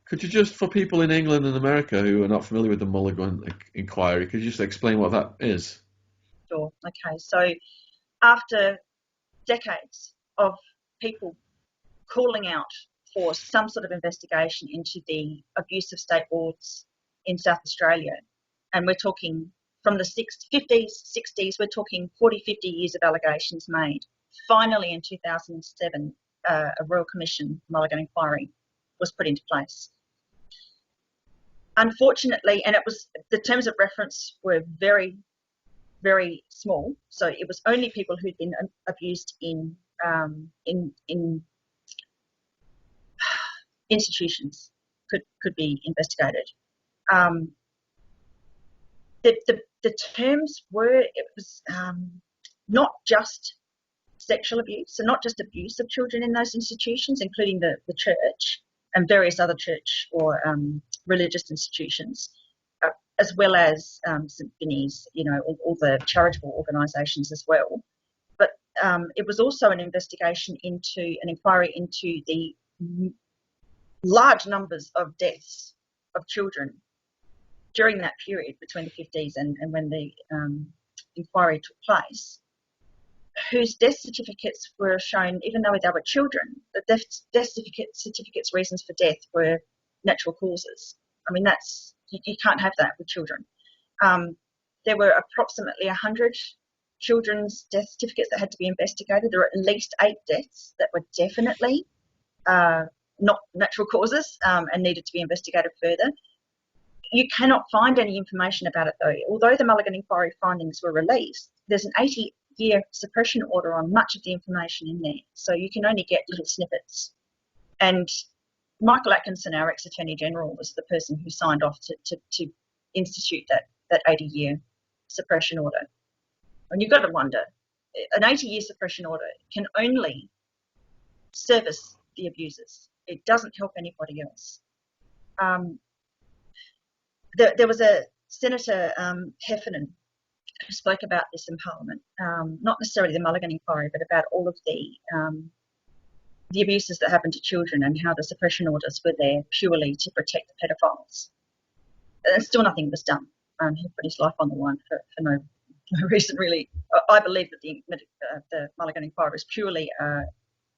Could you just, for people in England and America who are not familiar with the Mulligan inquiry, could you just explain what that is? Sure. Okay. So after decades of people calling out for some sort of investigation into the abuse of state boards in South Australia, and we're talking from the 50s, 60s, we're talking 40, 50 years of allegations made. Finally, in 2007, a Royal Commission Mulligan inquiry was put into place. Unfortunately, and the terms of reference were very, very small. So it was only people who'd been abused in institutions could be investigated. The terms were, it was not just sexual abuse, so not just abuse of children in those institutions, including the church and various other church or religious institutions, as well as St. Vinny's, all the charitable organisations as well. But it was also an inquiry into the large numbers of deaths of children during that period between the 50s and when the inquiry took place, whose death certificates were shown, even though they were children, the death certificates' reasons for death were natural causes. I mean, you can't have that with children. There were approximately 100 children's death certificates that had to be investigated. There were at least 8 deaths that were definitely not natural causes and needed to be investigated further. You cannot find any information about it, though. Although the Mulligan inquiry findings were released, there's an 80-year suppression order on much of the information in there, so you can only get little snippets. And Michael Atkinson, our ex-Attorney General, was the person who signed off to institute that 80-year suppression order. And you've got to wonder, an 80-year suppression order can only service the abusers. It doesn't help anybody else. There was a Senator Heffernan who spoke about this in Parliament, not necessarily the Mulligan inquiry, but about all of the abuses that happened to children and how the suppression orders were there purely to protect the pedophiles. And still nothing was done. He put his life on the line for no reason, really. I believe that the Mulligan inquiry is purely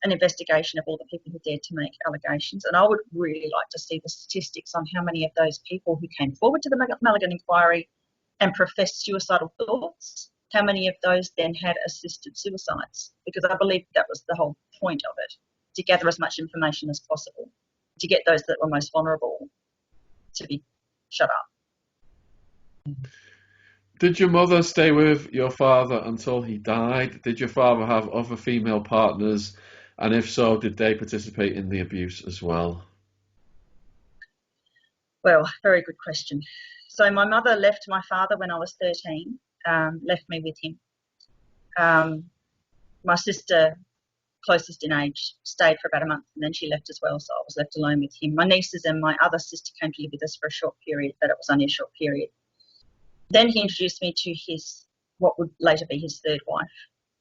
an investigation of all the people who dared to make allegations. And I would really like to see the statistics on how many of those people who came forward to the Mulligan inquiry and professed suicidal thoughts, how many of those then had assisted suicides, because I believe that was the whole point of it, to gather as much information as possible, to get those that were most vulnerable to be shut up. Did your mother stay with your father until he died? Did your father have other female partners? And if so, did they participate in the abuse as well? Well, very good question. So my mother left my father when I was 13, left me with him. My sister, closest in age, stayed for about a month and then she left as well, so I was left alone with him. My nieces and my other sister came to live with us for a short period, but it was only a short period. Then he introduced me to what would later be his third wife.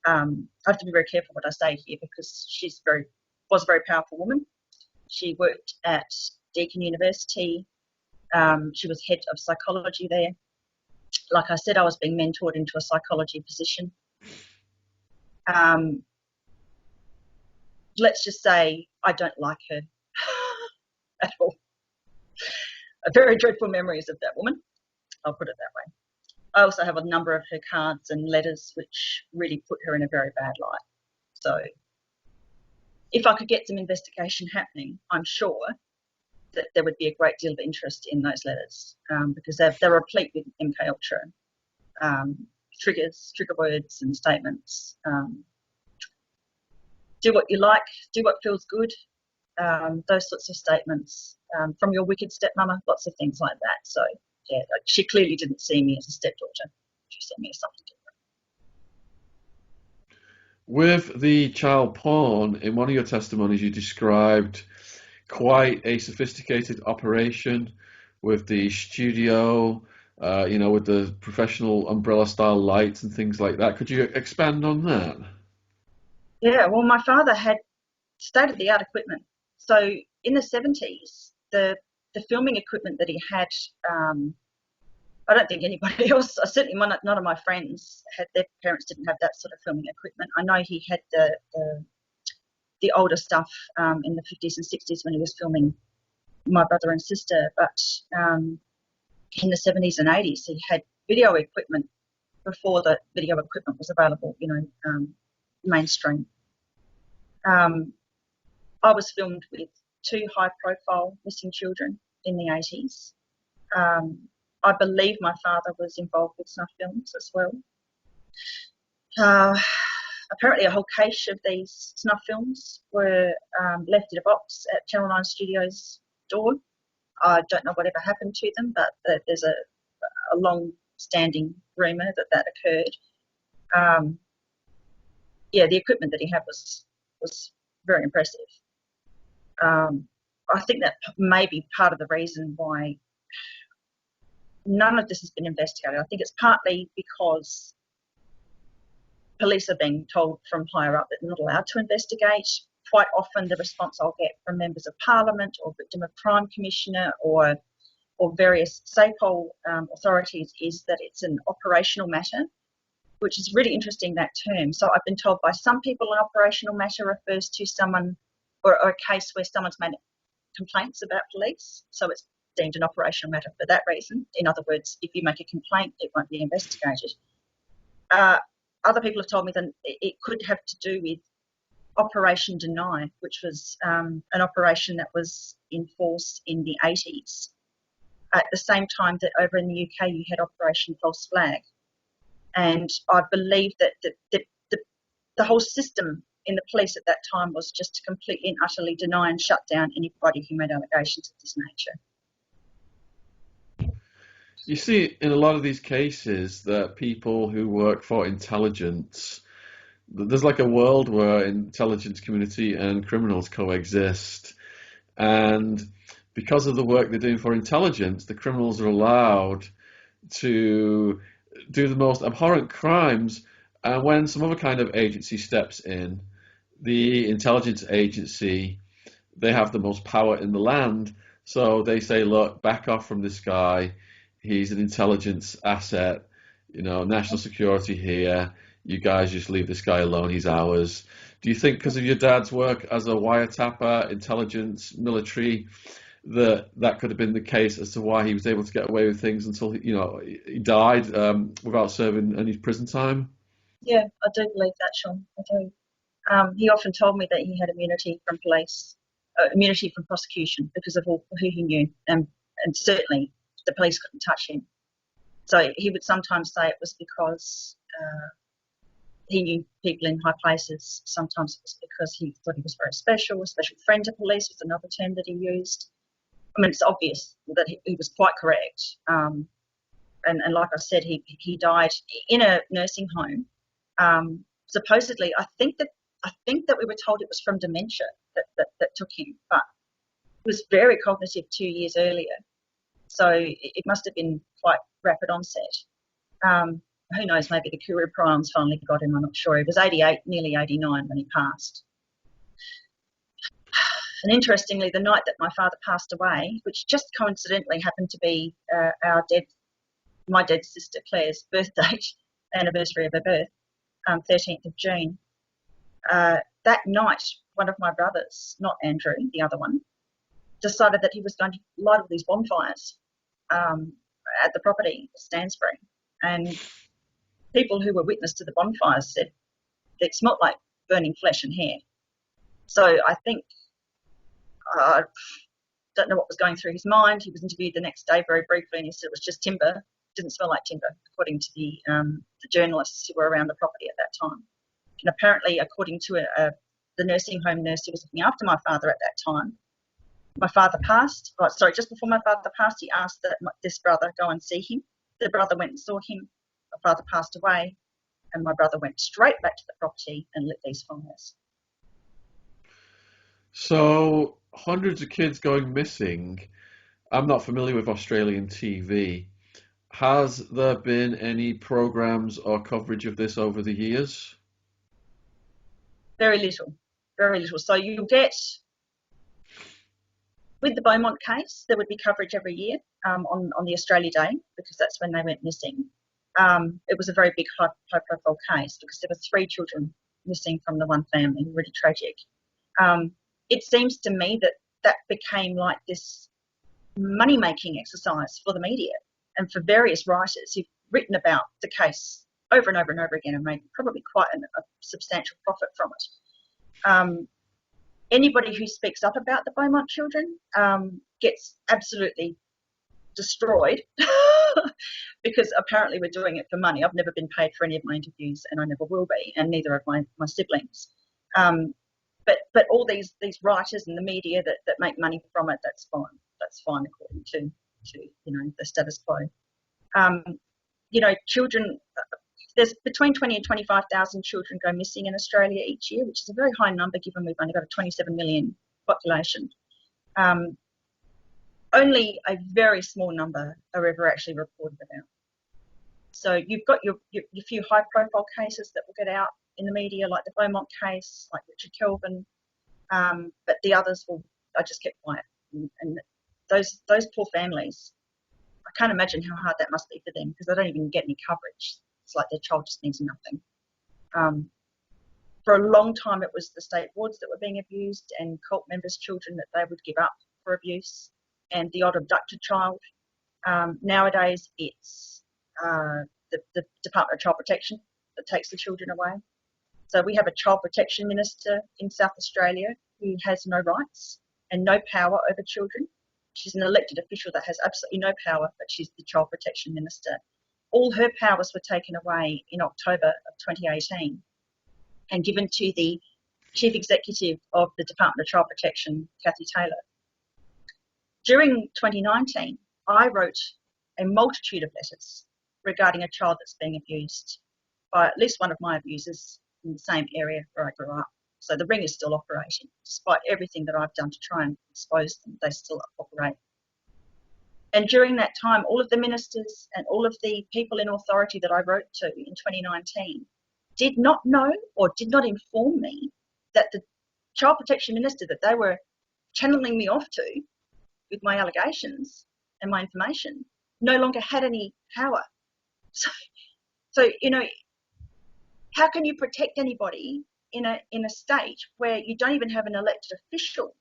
I have to be very careful what I say here because she was a very powerful woman. She worked at Deakin University. She was head of psychology there. Like I said, I was being mentored into a psychology position. Let's just say I don't like her at all. Very dreadful memories of that woman. I'll put it that way. I also have a number of her cards and letters which really put her in a very bad light. So if I could get some investigation happening, I'm sure that there would be a great deal of interest in those letters because they're replete with MK Ultra trigger words and statements. Do what you like, do what feels good, those sorts of statements from your wicked stepmama, lots of things like that. So yeah, she clearly didn't see me as a stepdaughter. She saw me as something different. With the child porn, in one of your testimonies, you described quite a sophisticated operation with the studio, with the professional umbrella-style lights and things like that. Could you expand on that? Yeah, well, my father had state-of-the-art equipment. So in the 70s, the the filming equipment that he had, I don't think anybody else, certainly none of my friends had, their parents didn't have that sort of filming equipment. I know he had the older stuff in the 50s and 60s when he was filming my brother and sister, but in the 70s and 80s he had video equipment before the video equipment was available, mainstream. I was filmed with 2 high-profile missing children in the 80s. I believe my father was involved with snuff films as well. Apparently a whole cache of these snuff films were left in a box at Channel 9 Studios' door. I don't know whatever happened to them, but there's a long-standing rumour that occurred. The equipment that he had was very impressive. I think that may be part of the reason why none of this has been investigated. I think it's partly because police are being told from higher up that they're not allowed to investigate. Quite often the response I'll get from members of parliament or victim of crime commissioner or various SAPOL authorities is that it's an operational matter, which is really interesting, that term. So I've been told by some people an operational matter refers to someone or a case where someone's made complaints about police. So it's deemed an operational matter for that reason. In other words, if you make a complaint, it won't be investigated. Other people have told me that it could have to do with Operation Deny, which was an operation that was in force in the 80s. At the same time that over in the UK you had Operation False Flag. And I believe that the whole system in the police at that time was just to completely and utterly deny and shut down anybody who made allegations of this nature. You see in a lot of these cases that people who work for intelligence, there's like a world where intelligence community and criminals coexist, and because of the work they're doing for intelligence, the criminals are allowed to do the most abhorrent crimes, and when some other kind of agency steps in, the intelligence agency, they have the most power in the land, so they say, look, back off from this guy, he's an intelligence asset, national security here, you guys just leave this guy alone, he's ours. Do you think because of your dad's work as a wiretapper, intelligence, military, that could have been the case as to why he was able to get away with things until he died without serving any prison time? Yeah, I do believe that, Shaun. I do. He often told me that he had immunity from police, immunity from prosecution because of who he knew, and certainly the police couldn't touch him. So he would sometimes say it was because he knew people in high places. Sometimes it was because he thought he was very special. A special friend to police was another term that he used. I mean, it's obvious that he was quite correct. And like I said, he died in a nursing home. Supposedly, I think that we were told it was from dementia that took him, but he was very cognitive 2 years earlier. So it must have been quite rapid onset. Who knows, maybe the Kuru prions finally got him, I'm not sure. He was 88, nearly 89 when he passed. And interestingly, the night that my father passed away, which just coincidentally happened to be my dead sister Claire's birthday, anniversary of her birth, 13th of June. That night, one of my brothers, not Andrew, the other one, decided that he was going to light all these bonfires at the property, Stansbury. And people who were witness to the bonfires said it smelt like burning flesh and hair. So I think, I don't know what was going through his mind. He was interviewed the next day very briefly and he said it was just timber. It didn't smell like timber, according to the journalists who were around the property at that time. And apparently, according to the nursing home nurse who was looking after my father at that time, my father passed. Just before my father passed, he asked that this brother go and see him. The brother went and saw him. My father passed away, and my brother went straight back to the property and lit these fires. So, hundreds of kids going missing. I'm not familiar with Australian TV. Has there been any programs or coverage of this over the years? Very little, very little. So you get With the Beaumont case, there would be coverage every year on the Australia Day, because that's when they went missing. It was a very big high-profile case because there were 3 children missing from the one family, really tragic. It seems to me that that became like this money-making exercise for the media and for various writers who've written about the case over and over and over again and made probably quite a substantial profit from it. Anybody who speaks up about the Beaumont children gets absolutely destroyed because apparently we're doing it for money. I've never been paid for any of my interviews, and I never will be, and neither have my siblings. But all these writers and the media that make money from it, that's fine. That's fine according to the status quo. Children. There's between 20 and 25,000 children go missing in Australia each year, which is a very high number given we've only got a 27 million population. Only a very small number are ever actually reported about. So you've got your few high-profile cases that will get out in the media, like the Beaumont case, like Richard Kelvin, but the others I just kept quiet. And those poor families, I can't imagine how hard that must be for them because they don't even get any coverage. It's like their child just means nothing. For a long time, it was the state wards that were being abused and cult members' children that they would give up for abuse, and the odd abducted child. Nowadays, it's the Department of Child Protection that takes the children away. So we have a child protection minister in South Australia who has no rights and no power over children. She's an elected official that has absolutely no power, but she's the child protection minister. All her powers were taken away in October of 2018 and given to the Chief Executive of the Department of Child Protection, Kathy Taylor. During 2019, I wrote a multitude of letters regarding a child that's being abused by at least one of my abusers in the same area where I grew up. So the ring is still operating. Despite everything that I've done to try and expose them, they still operate. And during that time, all of the ministers and all of the people in authority that I wrote to in 2019 did not know or did not inform me that the child protection minister that they were channeling me off to with my allegations and my information no longer had any power. So how can you protect anybody in a state where you don't even have an elected official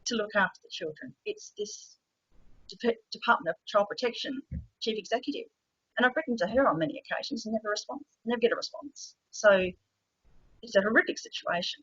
to look after the children? It's this Department of Child Protection Chief Executive. And I've written to her on many occasions and never get a response. So it's a horrific situation.